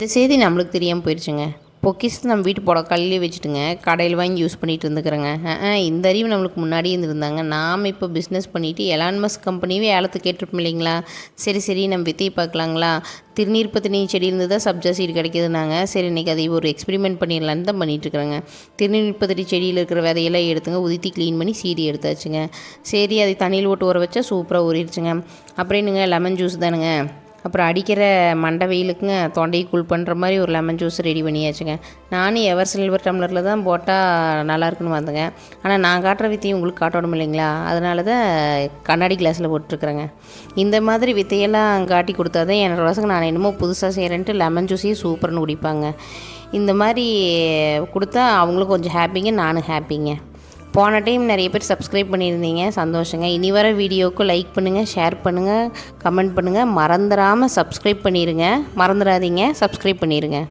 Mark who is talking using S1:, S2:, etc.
S1: இந்த செய்தி நம்மளுக்கு தெரியாமல் போயிடுச்சுங்க. பொக்கிஷத்தை நம்ம வீட்டு கல்லிலே வச்சுட்டுங்க கடையில் வாங்கி யூஸ் பண்ணிகிட்டு இருந்துக்கிறேங்க. இந்த அறிவு நம்மளுக்கு முன்னாடியே இருந்திருந்தாங்க. நாம் இப்போ பிஸ்னஸ் பண்ணிவிட்டு எலான் மஸ்க் கம்பெனியே ஏலத்துக்கு கேட்டிருப்போம் இல்லைங்களா? சரி நம்ம வித்தையை பார்க்கலாங்களா? திருநீர் பத்தினி செடியிலேருந்து தான் சப்ஜா சீடு கிடைக்கிதுனாங்க. சரி இன்றைக்கி அதை ஒரு எக்ஸ்பெரிமெண்ட் பண்ணிடலான்னு தான் பண்ணிகிட்ருக்குறேங்க. திருநீர் பத்தினி செடியில் இருக்கிற விதையெல்லாம் எடுத்துங்க உதித்தி க்ளீன் பண்ணி சீடி எடுத்தாச்சுங்க. சரி அதை தண்ணியில் போட்டு ஊற வச்சா சூப்பராக ஊறிடுச்சுங்க. அப்புறம் என்னங்க லெமன் ஜூஸ் தானுங்க. அப்புறம் அடிக்கிற மண்டை வெயிலுக்குங்க தொண்டையை கூல் பண்ணுற மாதிரி ஒரு லெமன் ஜூஸ் ரெடி பண்ணியாச்சுங்க. நானும் எவர் சில்வர் டம்ளரில் தான் போட்டால் நல்லாயிருக்குன்னு வந்தேங்க. ஆனால் நான் காட்டுற வித்தையும் உங்களுக்கு காட்டணும் இல்லைங்களா? அதனால தான் கண்ணாடி கிளாஸில் போட்டுருக்குறேங்க. இந்த மாதிரி வித்தையெல்லாம் காட்டி கொடுத்தா தான் என்னோடய பசங்க நான் என்னமோ புதுசாக செய்கிறேன்ட்டு லெமன் ஜூஸையும் சூப்பர்னு குடிப்பாங்க. இந்த மாதிரி கொடுத்தா அவங்களும் கொஞ்சம் ஹாப்பிங்க, நானும் ஹாப்பிங்க. போன டைம் நிறைய பேர் சப்ஸ்கிரைப் பண்ணியிருந்தீங்க, சந்தோஷங்க. இனி வர வீடியோவுக்கு லைக் பண்ணுங்கள், ஷேர் பண்ணுங்கள், கமெண்ட் பண்ணுங்கள். மறந்துடாமல் சப்ஸ்கிரைப் பண்ணிடுங்க. மறந்துடாதீங்க, சப்ஸ்கிரைப் பண்ணிடுங்க.